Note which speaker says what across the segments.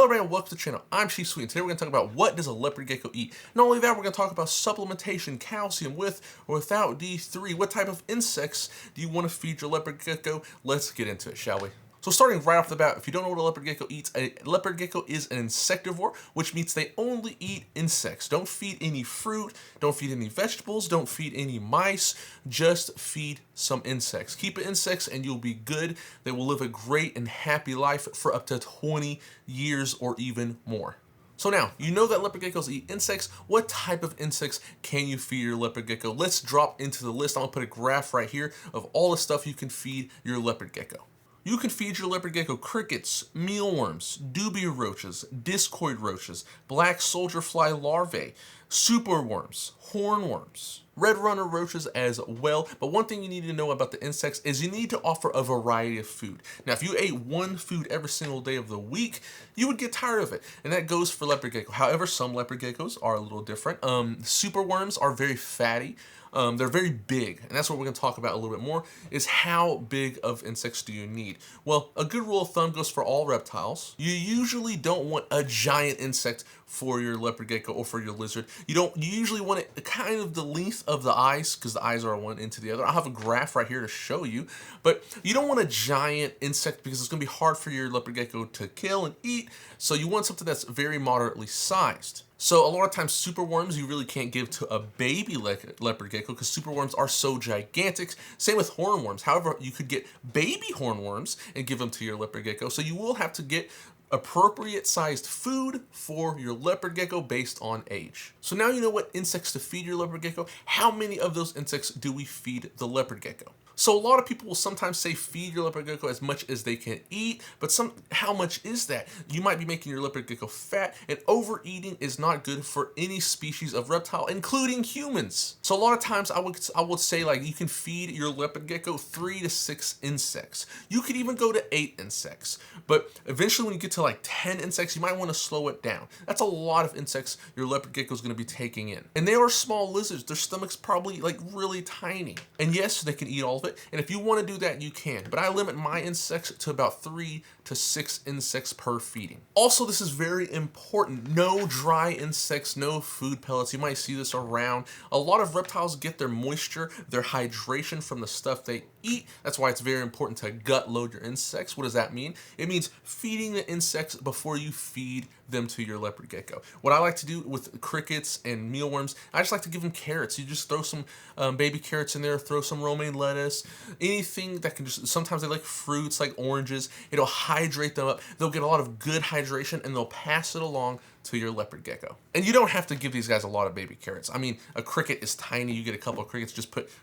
Speaker 1: Hello everyone, welcome to the channel. I'm Chief Sweet, and today we're going to talk about what does a leopard gecko eat. Not only that, we're going to talk about supplementation, calcium with or without D3. What type of insects do you want to feed your leopard gecko? Let's get into it, shall we? So starting right off the bat, if you don't know what a leopard gecko eats, a leopard gecko is an insectivore, which means they only eat insects. Don't feed any fruit, don't feed any vegetables, don't feed any mice, just feed some insects. Keep insects and you'll be good. They will live a great and happy life for up to 20 years or even more. So now, you know that leopard geckos eat insects. What type of insects can you feed your leopard gecko? Let's drop into the list. I'm gonna put a graph right here of all the stuff you can feed your leopard gecko. You can feed your leopard gecko crickets, mealworms, dubia roaches, discoid roaches, black soldier fly larvae, superworms, hornworms, red runner roaches as well. But one thing you need to know about the insects is you need to offer a variety of food. Now, if you ate one food every single day of the week, you would get tired of it. And that goes for leopard gecko. However, some leopard geckos are a little different. Superworms are very fatty. They're very big, and that's what we're going to talk about a little bit more, is how big of insects do you need? Well, a good rule of thumb goes for all reptiles. You usually don't want a giant insect for your leopard gecko or for your lizard. You usually want it kind of the length of the eyes, because the eyes are one into the other. I'll have a graph right here to show you, but you don't want a giant insect because it's going to be hard for your leopard gecko to kill and eat, so you want something that's very moderately sized. So a lot of times superworms you really can't give to a baby leopard gecko because superworms are so gigantic. Same with hornworms. However, you could get baby hornworms and give them to your leopard gecko. So you will have to get appropriate sized food for your leopard gecko based on age. So now you know what insects to feed your leopard gecko. How many of those insects do we feed the leopard gecko? So a lot of people will sometimes say feed your leopard gecko as much as they can eat, but how much is that? You might be making your leopard gecko fat, and overeating is not good for any species of reptile, including humans. So a lot of times I would say, like, you can feed your leopard gecko 3 to 6 insects. You could even go to 8 insects, but eventually when you get to like 10 insects, you might want to slow it down. That's a lot of insects your leopard gecko is going to be taking in. And they are small lizards. Their stomach's probably like really tiny. And yes, they can eat all of it. And if you want to do that, you can. But I limit my insects to about 3 to 6 insects per feeding. Also, this is very important. No dry insects, no food pellets. You might see this around. A lot of reptiles get their moisture, their hydration from the stuff they eat. That's why it's very important to gut load your insects. What does that mean? It means feeding the insects before you feed them to your leopard gecko. What I like to do with crickets and mealworms, I just like to give them carrots. You just throw some baby carrots in there, throw some romaine lettuce, anything that can just, sometimes they like fruits like oranges. It'll hydrate them up. They'll get a lot of good hydration and they'll pass it along to your leopard gecko. And you don't have to give these guys a lot of baby carrots. I mean, a cricket is tiny. You get a couple of crickets,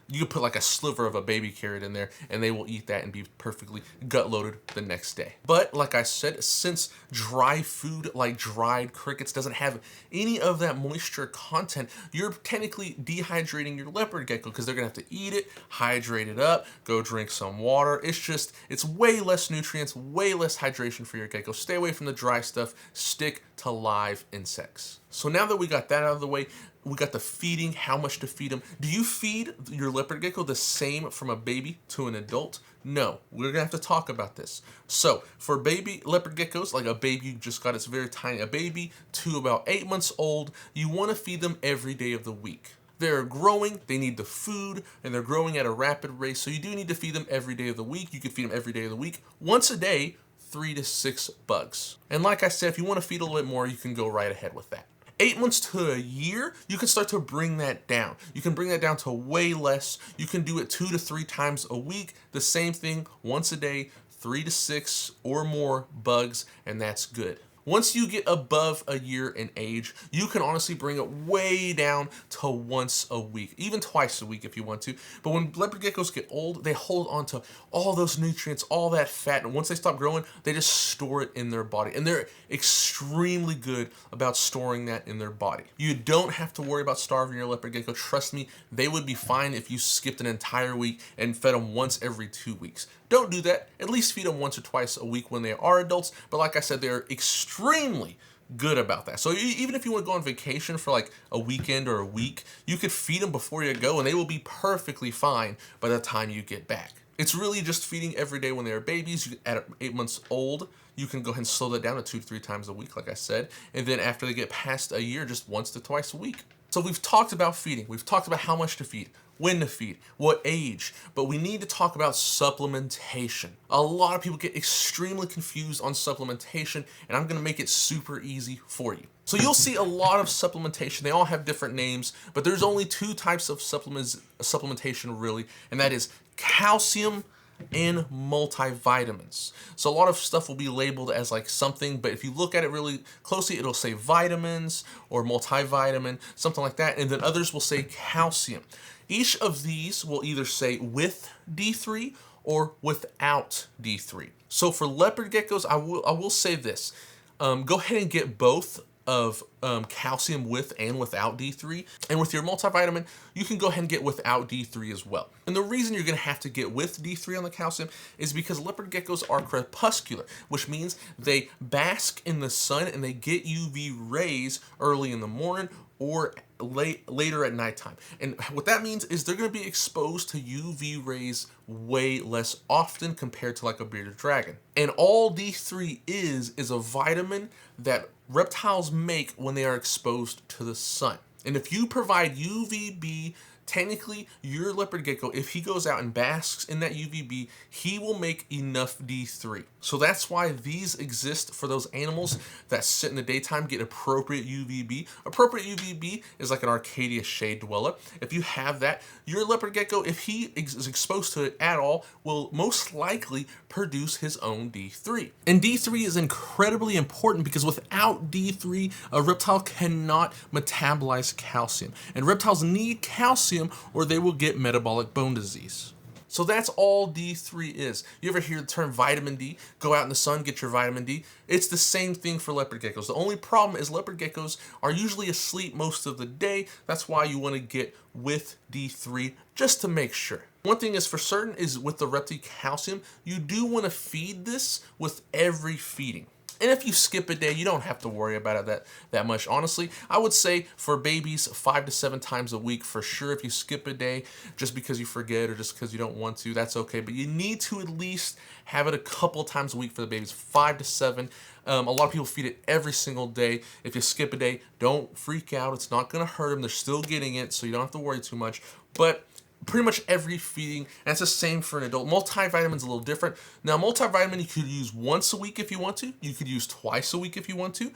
Speaker 1: you can put like a sliver of a baby carrot in there and they will eat that and be perfectly gut loaded the next day. But like I said, since dry food like dried crickets doesn't have any of that moisture content, you're technically dehydrating your leopard gecko because they're gonna have to eat it, hydrate it up, go drink some water. It's way less nutrients, way less hydration for your gecko. Stay away from the dry stuff, stick to live insects. So now that we got that out of the way, we got the feeding, how much to feed them. Do you feed your leopard gecko the same from a baby to an adult? No, we're gonna have to talk about this. So for baby leopard geckos, like a baby you just got, it's very tiny, a baby to about 8 months old, you wanna feed them every day of the week. They're growing, they need the food, and they're growing at a rapid rate, so you do need to feed them every day of the week. You can feed them every day of the week, once a day, 3 to 6 bugs. And like I said, if you want to feed a little bit more, you can go right ahead with that. 8 months to a year, you can start to bring that down. You can bring that down to way less. You can do it 2 to 3 times a week. The same thing, once a day, 3 to 6 or more bugs, and that's good. Once you get above a year in age, you can honestly bring it way down to once a week, even twice a week if you want to. But when leopard geckos get old, they hold on to all those nutrients, all that fat, and once they stop growing, they just store it in their body. And they're extremely good about storing that in their body. You don't have to worry about starving your leopard gecko. Trust me, they would be fine if you skipped an entire week and fed them once every 2 weeks. Don't do that. At least feed them once or twice a week when they are adults. But like I said, they're extremely good about that. So even if you want to go on vacation for like a weekend or a week, you could feed them before you go and they will be perfectly fine by the time you get back. It's really just feeding every day when they are babies. At 8 months old, you can go ahead and slow that down to 2 to 3 times a week, like I said. And then after they get past a year, just once to twice a week. So we've talked about feeding. We've talked about how much to feed, when to feed, what age, but we need to talk about supplementation. A lot of people get extremely confused on supplementation, and I'm gonna make it super easy for you. So you'll see a lot of supplementation. They all have different names, but there's only 2 types of supplementation really, and that is calcium and multivitamins. So a lot of stuff will be labeled as like something, but if you look at it really closely, it'll say vitamins or multivitamin, something like that, and then others will say calcium. Each of these will either say with D3 or without D3. So for leopard geckos, I will say this. Go ahead and get both of calcium with and without D3. And with your multivitamin, you can go ahead and get without D3 as well. And the reason you're gonna have to get with D3 on the calcium is because leopard geckos are crepuscular, which means they bask in the sun and they get UV rays early in the morning or later at nighttime. And what that means is they're gonna be exposed to UV rays way less often compared to like a bearded dragon. And all D3 is a vitamin that reptiles make when they are exposed to the sun. And if you provide UVB, technically your leopard gecko, if he goes out and basks in that UVB, he will make enough D3. So that's why these exist for those animals that sit in the daytime, get appropriate UVB. Appropriate UVB is like an Arcadia shade dweller. If you have that, your leopard gecko, if he is exposed to it at all, will most likely produce his own D3. And D3 is incredibly important because without D3, a reptile cannot metabolize calcium. And reptiles need calcium or they will get metabolic bone disease. So that's all D3 is. You ever hear the term vitamin D? Go out in the sun, get your vitamin D. It's the same thing for leopard geckos. The only problem is leopard geckos are usually asleep most of the day. That's why you want to get with D3 just to make sure. One thing is for certain is with the Repti calcium, you do want to feed this with every feeding. And if you skip a day, you don't have to worry about it that much. Honestly, I would say for babies, 5 to 7 times a week for sure. If you skip a day just because you forget or just because you don't want to, that's okay. But you need to at least have it a couple times a week for the babies, 5 to 7. A lot of people feed it every single day. If you skip a day, don't freak out. It's not going to hurt them. They're still getting it, so you don't have to worry too much. But pretty much every feeding, and it's the same for an adult. Multivitamin's a little different. Now, multivitamin you could use once a week if you want to. You could use twice a week if you want to.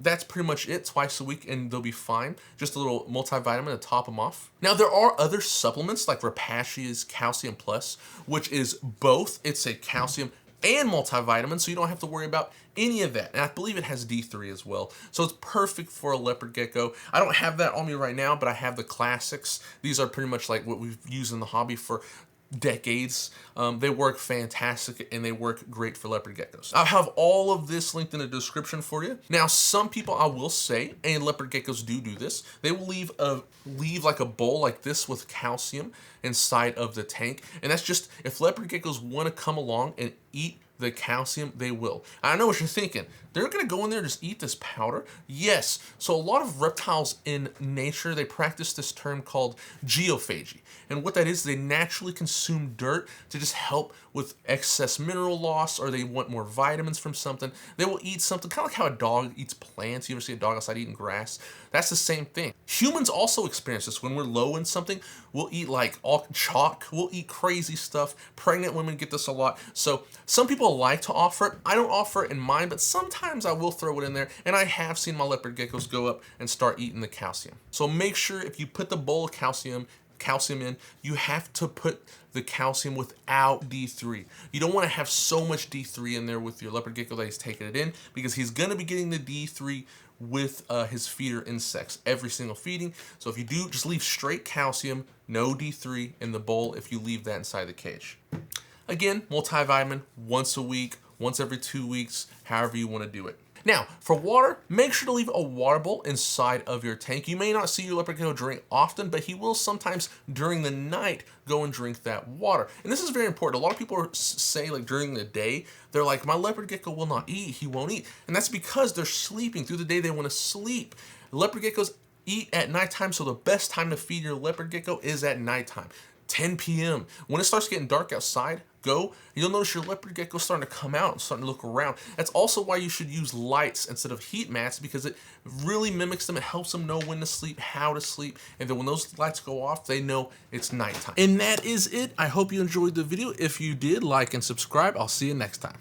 Speaker 1: That's pretty much it, twice a week, and they'll be fine. Just a little multivitamin to top them off. Now, there are other supplements like Rapacia's Calcium Plus, which is both. It's a calcium and multivitamin, so you don't have to worry about any of that. And I believe it has D3 as well. So it's perfect for a leopard gecko. I don't have that on me right now, but I have the classics. These are pretty much like what we've used in the hobby for decades. They work fantastic and they work great for leopard geckos. I'll have all of this linked in the description for you. Now, some people, I will say, and leopard geckos do this, they will leave like a bowl like this with calcium inside of the tank. And that's just, if leopard geckos want to come along and eat the calcium, they will. I know what you're thinking. They're gonna go in there and just eat this powder? Yes. So a lot of reptiles in nature, they practice this term called geophagy. And what that is, they naturally consume dirt to just help with excess mineral loss, or they want more vitamins from something. They will eat something, kind of like how a dog eats plants. You ever see a dog outside eating grass? That's the same thing. Humans also experience this. When we're low in something, we'll eat like all chalk, we'll eat crazy stuff. Pregnant women get this a lot. So some people like to offer it. I don't offer it in mine, but sometimes I will throw it in there, and I have seen my leopard geckos go up and start eating the calcium. So make sure if you put the bowl of calcium in, you have to put the calcium without D3. You don't want to have so much D3 in there with your leopard gecko that he's taking it in, because he's going to be getting the D3 with his feeder insects every single feeding. So if you do, just leave straight calcium, no D3 in the bowl if you leave that inside the cage. Again, multivitamin once a week, once every 2 weeks, however you want to do it. Now, for water, make sure to leave a water bowl inside of your tank. You may not see your leopard gecko drink often, but he will sometimes during the night go and drink that water. And this is very important. A lot of people say like during the day, they're like, my leopard gecko will not eat, he won't eat. And that's because they're sleeping. Through the day, they want to sleep. Leopard geckos eat at nighttime, so the best time to feed your leopard gecko is at nighttime. 10 p.m. When it starts getting dark outside, go, you'll notice your leopard gecko starting to come out and starting to look around. That's also why you should use lights instead of heat mats, because it really mimics them. It helps them know when to sleep, how to sleep, and then when those lights go off, they know it's nighttime. And that is it. I hope you enjoyed the video. If you did, like and subscribe. I'll see you next time.